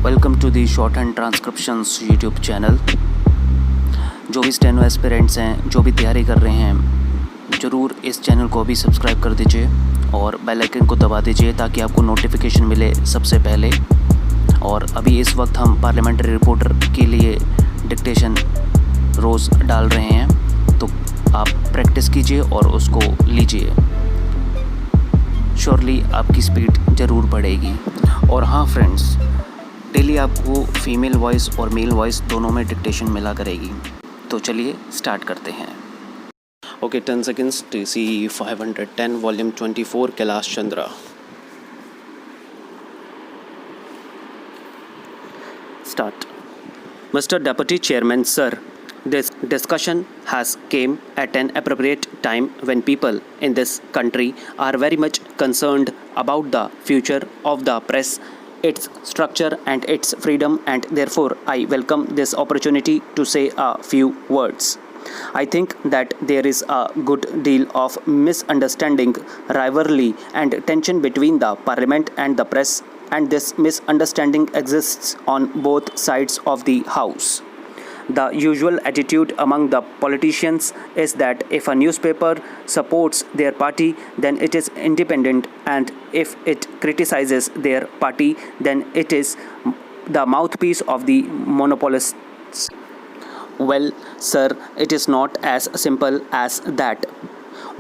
Welcome to the shorthand transcriptions YouTube channel. जो भी steno aspirants हैं, जो भी तैयारी कर रहे हैं, ज़रूर इस चैनल को भी सब्सक्राइब कर दीजिए और बेल आइकन को दबा दीजिए ताकि आपको नोटिफिकेशन मिले सबसे पहले। और अभी इस वक्त हम पार्लियामेंट्री रिपोर्टर के लिए डिक्टेशन रोज़ डाल रहे हैं, तो आप प्रैक्टिस कीजिए और उसको लीजिए। श्योरली आपकी स्पीड ज़रूर बढ़ेगी। और हाँ फ्रेंड्स, डेली आपको फीमेल वॉइस और मेल वॉइस दोनों में डिक्टेशन मिला करेगी। तो चलिए स्टार्ट करते हैं। Okay, 10 seconds। TC 510 volume 24 Kailash Chandra. Start. Mr. Deputy Chairman, sir, this discussion has came at an appropriate time when people in this country are very much concerned about the future of the press, its structure and its freedom, and therefore I welcome this opportunity to say a few words. I think that there is a good deal of misunderstanding, rivalry and tension between the parliament and the press, and this misunderstanding exists on both sides of the house. The usual attitude among the politicians is that if a newspaper supports their party, then it is independent, and if it criticizes their party, then it is the mouthpiece of the monopolists. Well, sir, it is not as simple as that.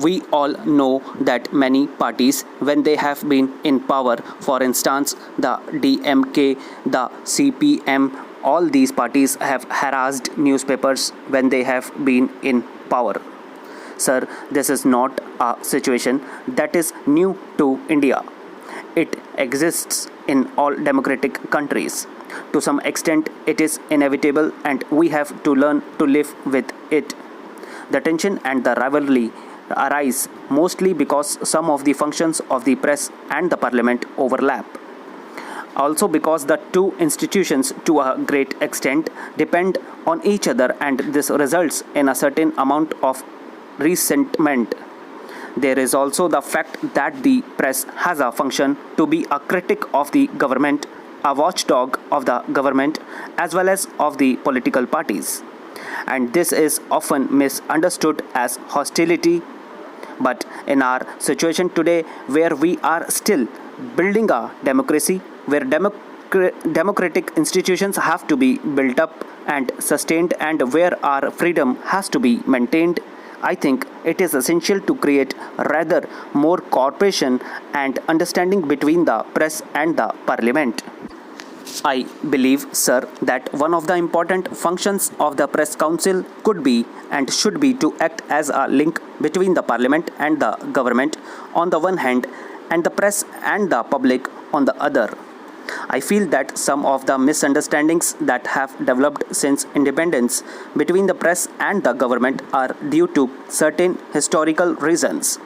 We all know that many parties, when they have been in power, for instance, the DMK, the CPM, all these parties have harassed newspapers when they have been in power. Sir, this is not a situation that is new to India. It exists in all democratic countries. To some extent, it is inevitable and we have to learn to live with it. The tension and the rivalry arise mostly because some of the functions of the press and the parliament overlap. Also because the two institutions to a great extent depend on each other, and this results in a certain amount of resentment. There is also the fact that the press has a function to be a critic of the government, a watchdog of the government as well as of the political parties. And this is often misunderstood as hostility. But in our situation today, where we are still building a democracy, where democratic institutions have to be built up and sustained, and where our freedom has to be maintained, I think it is essential to create rather more cooperation and understanding between the press and the parliament. I believe, sir, that one of the important functions of the press council could be and should be to act as a link between the parliament and the government on the one hand and the press and the public on the other. I feel that some of the misunderstandings that have developed since independence between the press and the government are due to certain historical reasons.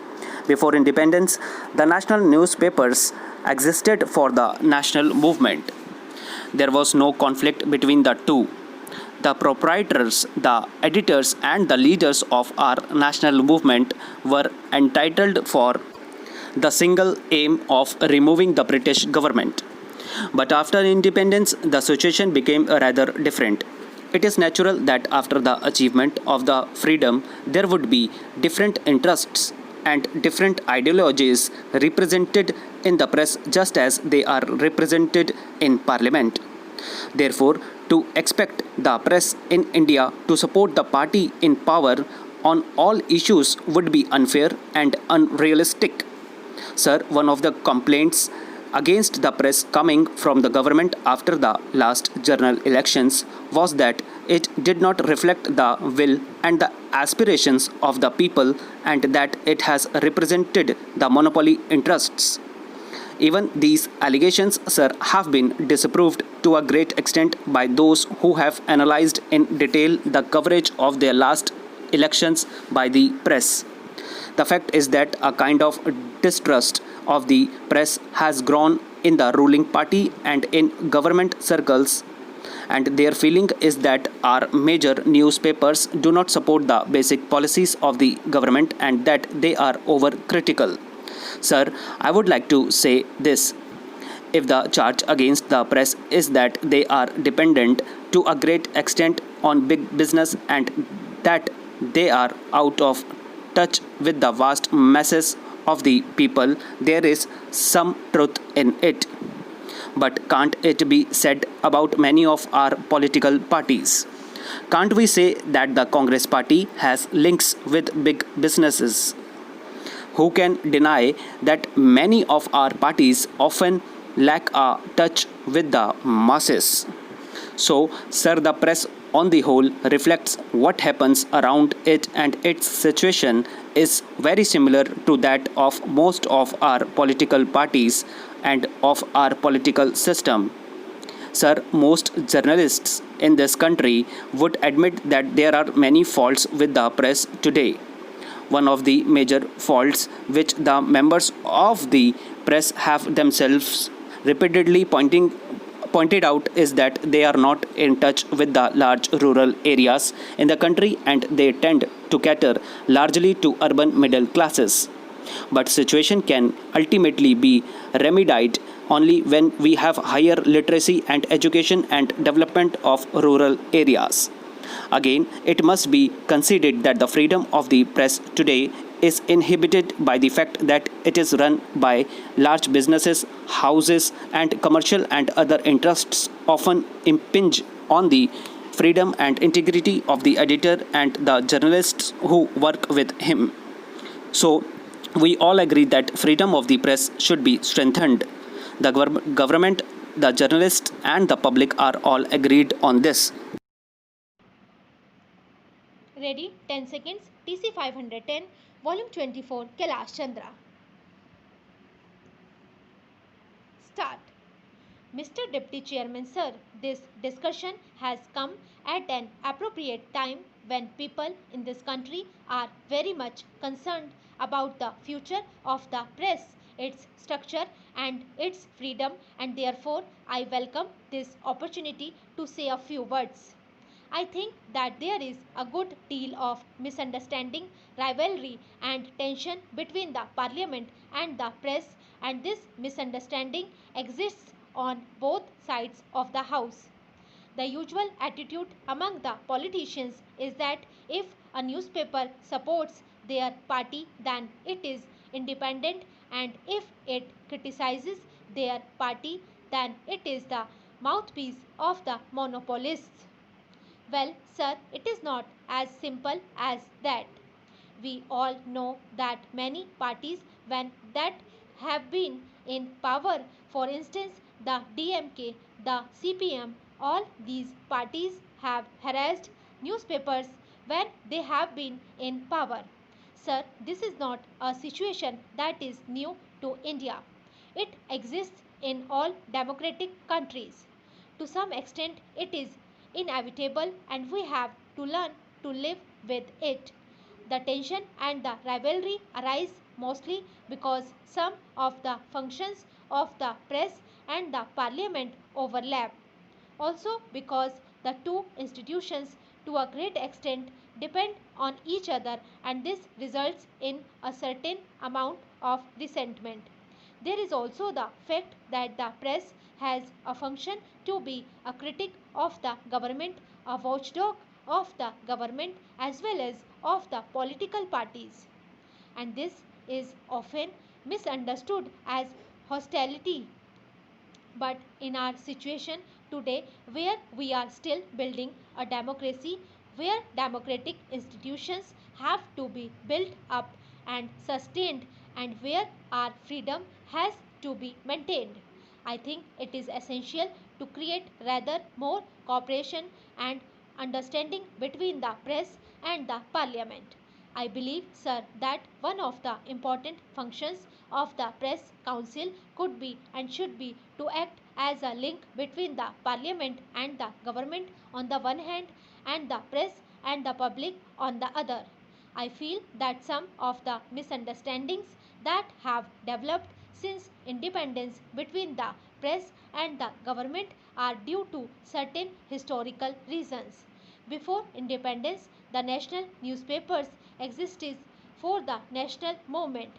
Before independence, the national newspapers existed for the national movement. There was no conflict between the two. The proprietors, the editors, and the leaders of our national movement were entitled for the single aim of removing the British government. But after independence, the situation became rather different. It is natural that after the achievement of the freedom, there would be different interests and different ideologies represented in the press just as they are represented in parliament. Therefore, to expect the press in India to support the party in power on all issues would be unfair and unrealistic. Sir, one of the complaints against the press coming from the government after the last general elections was that it did not reflect the will and the aspirations of the people, and that it has represented the monopoly interests. Even these allegations, sir, have been disapproved to a great extent by those who have analyzed in detail the coverage of their last elections by the press. The fact is that a kind of distrust of the press has grown in the ruling party and in government circles, and their feeling is that our major newspapers do not support the basic policies of the government and that they are overcritical. Sir, I would like to say this. If the charge against the press is that they are dependent to a great extent on big business and that they are out of touch with the vast masses of the people, there is some truth in it. But can't it be said about many of our political parties? Can't we say that the Congress party has links with big businesses? Who can deny that many of our parties often lack a touch with the masses? So, sir, the press on the whole reflects what happens around it, and its situation is very similar to that of most of our political parties and of our political system. Sir, most journalists in this country would admit that there are many faults with the press today. One of the major faults which the members of the press have themselves repeatedly pointed out is that they are not in touch with the large rural areas in the country and they tend to cater largely to urban middle classes. But situation can ultimately be remedied only when we have higher literacy and education and development of rural areas. Again, it must be conceded that the freedom of the press today is inhibited by the fact that it is run by large businesses, houses, and commercial and other interests often impinge on the freedom and integrity of the editor and the journalists who work with him. So, we all agree that freedom of the press should be strengthened. The government, the journalists, and the public are all agreed on this. Ready? 10 seconds. TC 510, Volume 24, Kailash Chandra. Start. Mr. Deputy Chairman, sir, this discussion has come at an appropriate time when people in this country are very much concerned about the future of the press, its structure, and its freedom, and therefore I welcome this opportunity to say a few words. I think that there is a good deal of misunderstanding, rivalry, and tension between the parliament and the press, and this misunderstanding exists on both sides of the house. The usual attitude among the politicians is that if a newspaper supports their party, then it is independent, and if it criticizes their party, then it is the mouthpiece of the monopolists. Well, sir, it is not as simple as that. We all know that many parties, when that have been in power, for instance, the DMK, the CPM, all these parties have harassed newspapers when they have been in power. Sir, this is not a situation that is new to India. It exists in all democratic countries. To some extent, it is inevitable and we have to learn to live with it. The tension and the rivalry arise mostly because some of the functions of the press and the parliament overlap. Also, because the two institutions to a great extent depend on each other, and this results in a certain amount of resentment. There is also the fact that the press has a function to be a critic of the government, a watchdog of the government, as well as of the political parties. And this is often misunderstood as hostility, but in our situation today, where we are still building a democracy, where democratic institutions have to be built up and sustained, and where our freedom has to be maintained, I think it is essential to create rather more cooperation and understanding between the press and the parliament. I believe, sir, that one of the important functions of the press council could be and should be to act as a link between the parliament and the government on the one hand and the press and the public on the other. I feel that some of the misunderstandings that have developed since independence between the press and the government are due to certain historical reasons. Before independence, the national newspapers existed for the national movement.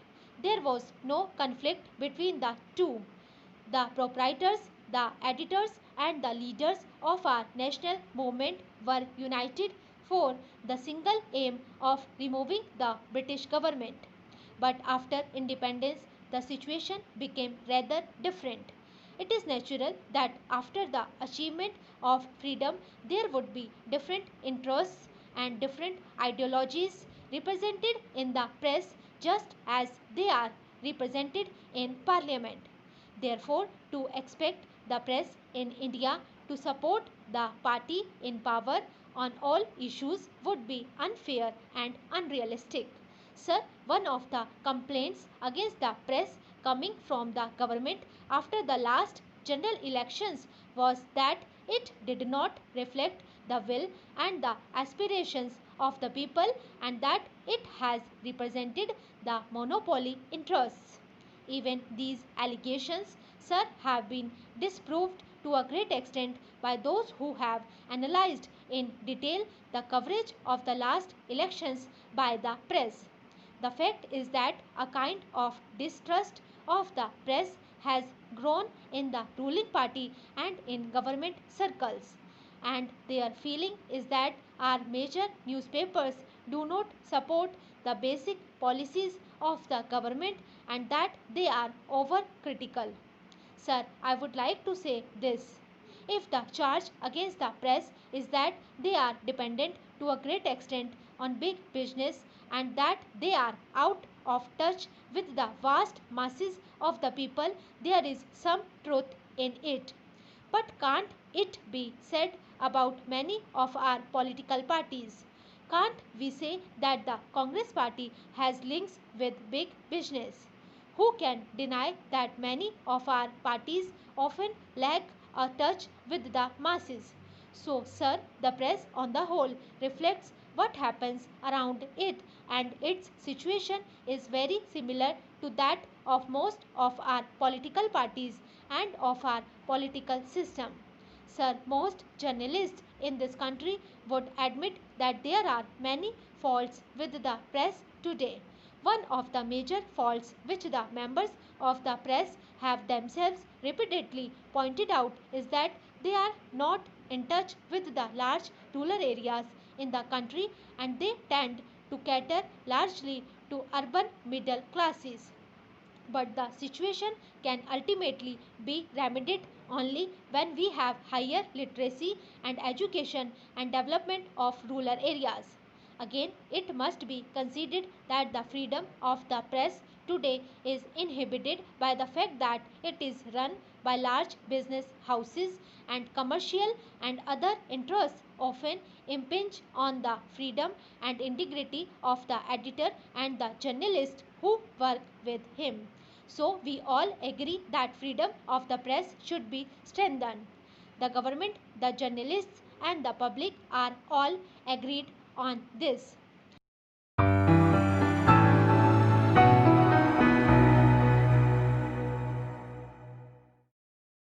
There was no conflict between the two. The proprietors, the editors, and the leaders of our national movement were united for the single aim of removing the British government. But after independence, the situation became rather different. It is natural that after the achievement of freedom, there would be different interests and different ideologies represented in the press just as they are represented in parliament. Therefore, to expect the press in India to support the party in power on all issues would be unfair and unrealistic. Sir, one of the complaints against the press coming from the government after the last general elections was that it did not reflect the will and the aspirations of the people and that it has represented the monopoly interests. Even these allegations, sir, have been disproved to a great extent by those who have analyzed in detail the coverage of the last elections by the press. The fact is that a kind of distrust of the press has grown in the ruling party and in government circles. And their feeling is that our major newspapers do not support the basic policies of the government and that they are overcritical. Sir, I would like to say this. If the charge against the press is that they are dependent to a great extent on big business and that they are out of touch with the vast masses of the people, there is some truth in it. But can't it be said about many of our political parties? Can't we say that the Congress party has links with big business? Who can deny that many of our parties often lack a touch with the masses? So, sir, the press on the whole reflects what happens around it, and its situation is very similar to that of most of our political parties and of our political system. Sir, most journalists in this country would admit that there are many faults with the press today. One of the major faults which the members of the press have themselves repeatedly pointed out is that they are not in touch with the large rural areas in the country and they tend to cater largely to urban middle classes. But the situation can ultimately be remedied only when we have higher literacy and education and development of rural areas. Again, it must be considered that the freedom of the press today is inhibited by the fact that it is run by large business houses and commercial and other interests often impinge on the freedom and integrity of the editor and the journalist who work with him. So, we all agree that freedom of the press should be strengthened. The government, the journalists, and the public are all agreed on this.